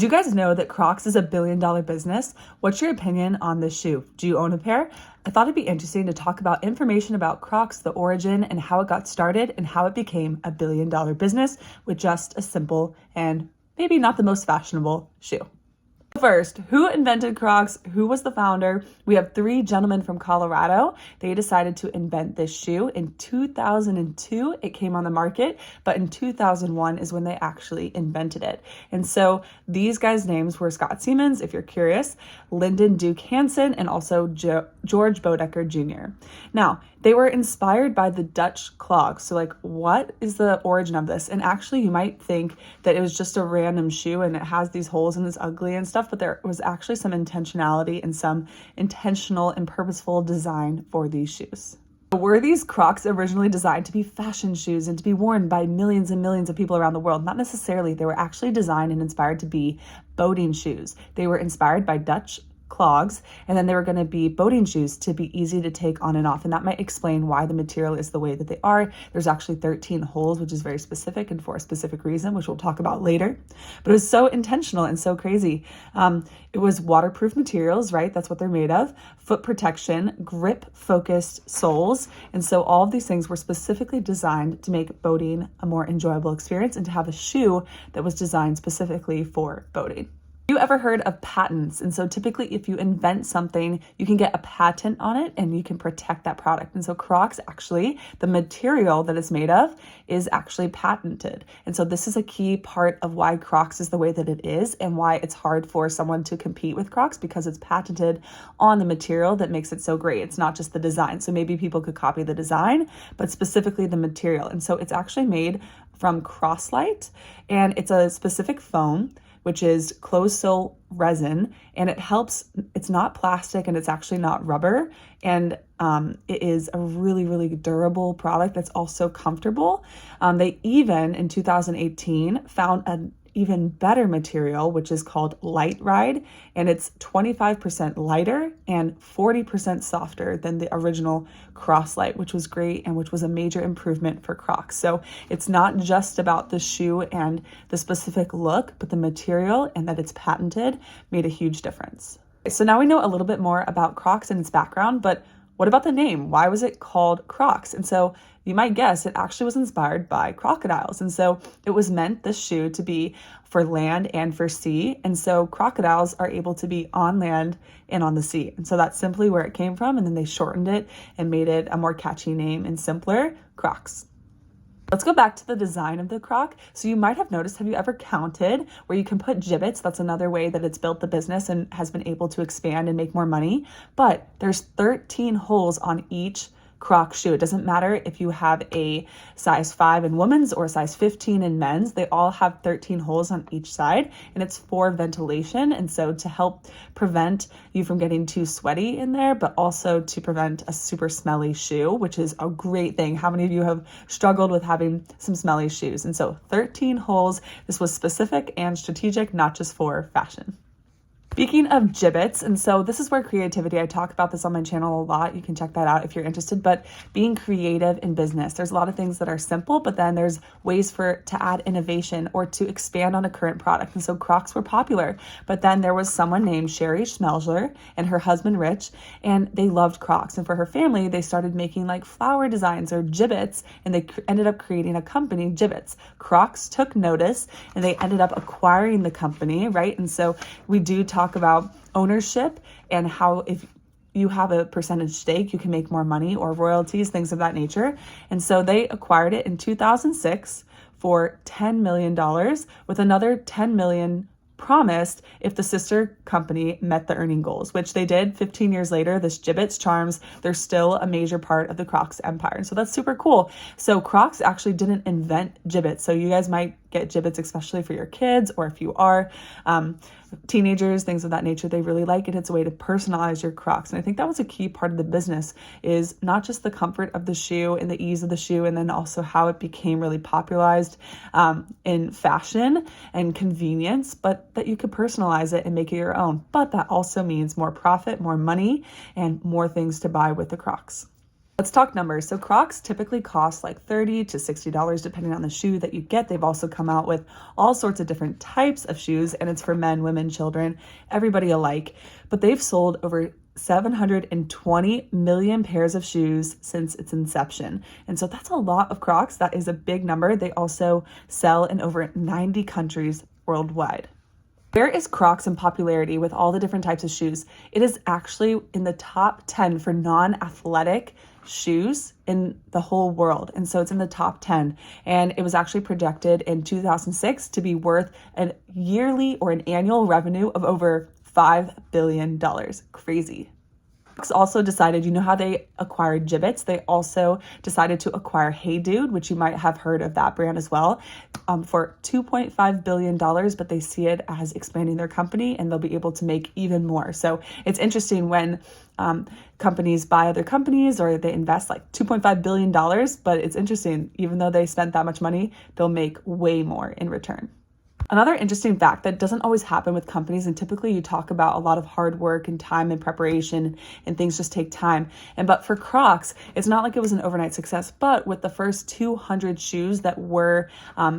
Do you guys know that Crocs is a billion-dollar business? What's your opinion on this shoe? Do you own a pair? I thought it'd be interesting to talk about information about Crocs, the origin, and how it got started, and how it became a billion-dollar business with just a simple and maybe not the most fashionable shoe. First, who invented Crocs? Who was the founder? We have three gentlemen from Colorado. They decided to invent this shoe. In 2002, it came on the market, but in 2001 is when they actually invented it. And so these guys' names were Scott Siemens, if you're curious, Lyndon Duke Hansen, and also George Bodecker Jr. Now, they were inspired by the Dutch clogs. So what is the origin of this? And actually, you might think that it was just a random shoe and it has these holes and it's ugly and stuff, but there was actually some intentionality and some intentional and purposeful design for these shoes. Were these Crocs originally designed to be fashion shoes and to be worn by millions and millions of people around the world? Not necessarily. They were actually designed and inspired to be boating shoes. They were inspired by Dutch clogs, and then they were going to be boating shoes to be easy to take on and off. And that might explain why the material is the way that they are. There's actually 13 holes, which is very specific and for a specific reason, which we'll talk about later. But it was so intentional and so crazy. It was waterproof materials, right? That's what they're made of. Foot protection, grip focused soles. And so all of these things were specifically designed to make boating a more enjoyable experience and to have a shoe that was designed specifically for boating. You ever heard of patents? And so typically if you invent something, you can get a patent on it and you can protect that product. And so Crocs, actually, the material that it's made of is actually patented. And so this is a key part of why Crocs is the way that it is and why it's hard for someone to compete with Crocs, because it's patented on the material that makes it so great. It's not just the design. So maybe people could copy the design, but specifically the material. And so it's actually made from Croslite, and it's a specific foam, which is closed-cell resin, and it's not plastic and it's actually not rubber, and it is a really, really durable product that's also comfortable. They even, in 2018, found an even better material, which is called Light Ride, and it's 25% lighter and 40% softer than the original Croslite, which was great and which was a major improvement for Crocs. So it's not just about the shoe and the specific look, but the material and that it's patented made a huge difference. So now we know a little bit more about Crocs and its background, but what about the name? Why was it called Crocs? And so you might guess it actually was inspired by crocodiles. And so it was meant, this shoe, to be for land and for sea. And so crocodiles are able to be on land and on the sea. And so that's simply where it came from. And then they shortened it and made it a more catchy name and simpler, Crocs. Let's go back to the design of the Croc. So you might have noticed, have you ever counted where you can put Jibbitz? That's another way that it's built the business and has been able to expand and make more money. But there's 13 holes on each Croc shoe. It doesn't matter if you have a size 5 in women's or a size 15 in men's. They all have 13 holes on each side, and it's for ventilation. And so to help prevent you from getting too sweaty in there, but also to prevent a super smelly shoe, which is a great thing. How many of you have struggled with having some smelly shoes? And so 13 holes. This was specific and strategic, not just for fashion. Speaking of Jibbitz, and so this is where creativity, I talk about this on my channel a lot. You can check that out if you're interested, but being creative in business, there's a lot of things that are simple, but then there's ways to add innovation or to expand on a current product. And so Crocs were popular, but then there was someone named Sherry Schmelzler and her husband Rich, and they loved Crocs. And for her family, they started making flower designs or Jibbitz, and they ended up creating a company, Jibbitz. Crocs took notice and they ended up acquiring the company, right? And so we do talk about ownership and how if you have a percentage stake, you can make more money, or royalties, things of that nature. And so they acquired it in 2006 for $10 million with another $10 million promised if the sister company met the earning goals, which they did. 15 years later, this Jibbitz charms, they're still a major part of the Crocs empire. And so that's super cool. So Crocs actually didn't invent Jibbitz. So you guys might get Jibbitz, especially for your kids, or if you are teenagers, things of that nature, they really like it. It's a way to personalize your Crocs. And I think that was a key part of the business, is not just the comfort of the shoe and the ease of the shoe, and then also how it became really popularized in fashion and convenience, but that you could personalize it and make it your own. But that also means more profit, more money, and more things to buy with the Crocs. Let's talk numbers. So Crocs typically cost like $30 to $60 depending on the shoe that you get. They've also come out with all sorts of different types of shoes, and it's for men, women, children, everybody alike. But they've sold over 720 million pairs of shoes since its inception. And so that's a lot of Crocs. That is a big number. They also sell in over 90 countries worldwide. Where is Crocs in popularity with all the different types of shoes? It is actually in the top 10 for non-athletic shoes in the whole world. And so it's in the top 10. And it was actually projected in 2006 to be worth a yearly or an annual revenue of over $5 billion. Crazy. Crocs also decided, you know how they acquired Jibbitz? They also decided to acquire Hey Dude, which you might have heard of that brand as well, for $2.5 billion, but they see it as expanding their company and they'll be able to make even more. So it's interesting when companies buy other companies or they invest like $2.5 billion, but it's interesting, even though they spent that much money, they'll make way more in return. Another interesting fact that doesn't always happen with companies, and typically you talk about a lot of hard work and time and preparation and things just take time. But for Crocs, it's not like it was an overnight success, but with the first 200 shoes that were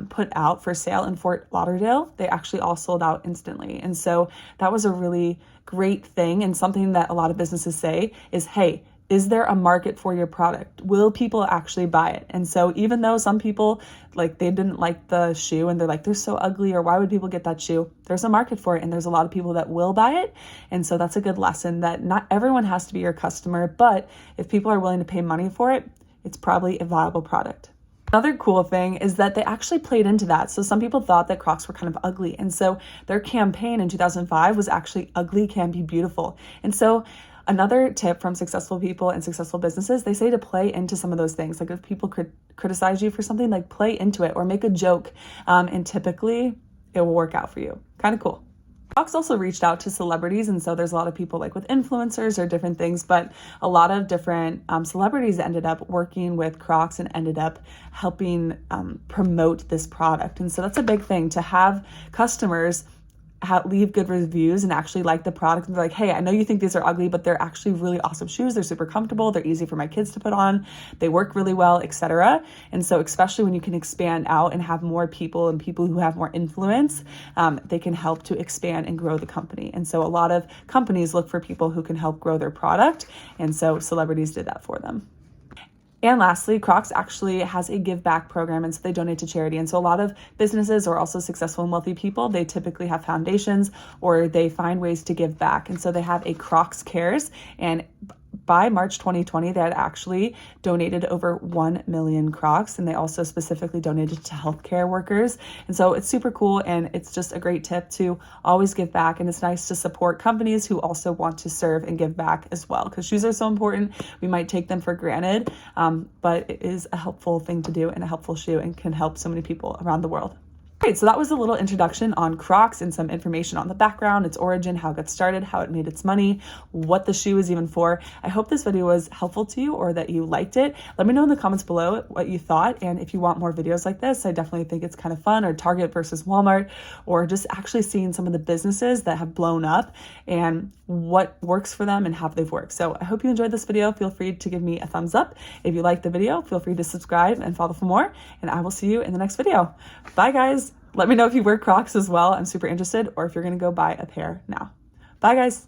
put out for sale in Fort Lauderdale, they actually all sold out instantly. And so that was a really great thing, and something that a lot of businesses say is, hey, is there a market for your product? Will people actually buy it? And so even though some people, like, they didn't like the shoe and they're like, they're so ugly, or why would people get that shoe? There's a market for it, and there's a lot of people that will buy it. And so that's a good lesson that not everyone has to be your customer, but if people are willing to pay money for it, it's probably a viable product. Another cool thing is that they actually played into that. So some people thought that Crocs were kind of ugly. And so their campaign in 2005 was actually ugly can be beautiful. And so another tip from successful people and successful businesses, they say to play into some of those things. Like if people criticize you for something, like play into it or make a joke. And typically it will work out for you. Kind of cool. Crocs also reached out to celebrities, and so there's a lot of people like with influencers or different things, but a lot of different celebrities ended up working with Crocs and ended up helping promote this product. And so that's a big thing, to have customers leave good reviews and actually like the product, and they're like, hey, I know you think these are ugly, but they're actually really awesome shoes. They're super comfortable. They're easy for my kids to put on. They work really well, etc. And so especially when you can expand out and have more people and people who have more influence, they can help to expand and grow the company. And so a lot of companies look for people who can help grow their product. And so celebrities did that for them. And lastly, Crocs actually has a give back program, and so they donate to charity. And so a lot of businesses or also successful and wealthy people, they typically have foundations or they find ways to give back. And so they have a Crocs Cares, and by March 2020, they had actually donated over 1 million Crocs, and they also specifically donated to healthcare workers. And so it's super cool, and it's just a great tip to always give back. And it's nice to support companies who also want to serve and give back as well, because shoes are so important. We might take them for granted, but it is a helpful thing to do and a helpful shoe and can help so many people around the world. Great, so that was a little introduction on Crocs and some information on the background, its origin, how it got started, how it made its money, what the shoe is even for. I hope this video was helpful to you or that you liked it. Let me know in the comments below what you thought, and if you want more videos like this. I definitely think it's kind of fun, or Target versus Walmart, or just actually seeing some of the businesses that have blown up and what works for them and how they've worked. So I hope you enjoyed this video. Feel free to give me a thumbs up. If you liked the video, feel free to subscribe and follow for more, and I will see you in the next video. Bye guys. Let me know if you wear Crocs as well. I'm super interested, or if you're going to go buy a pair now. Bye guys.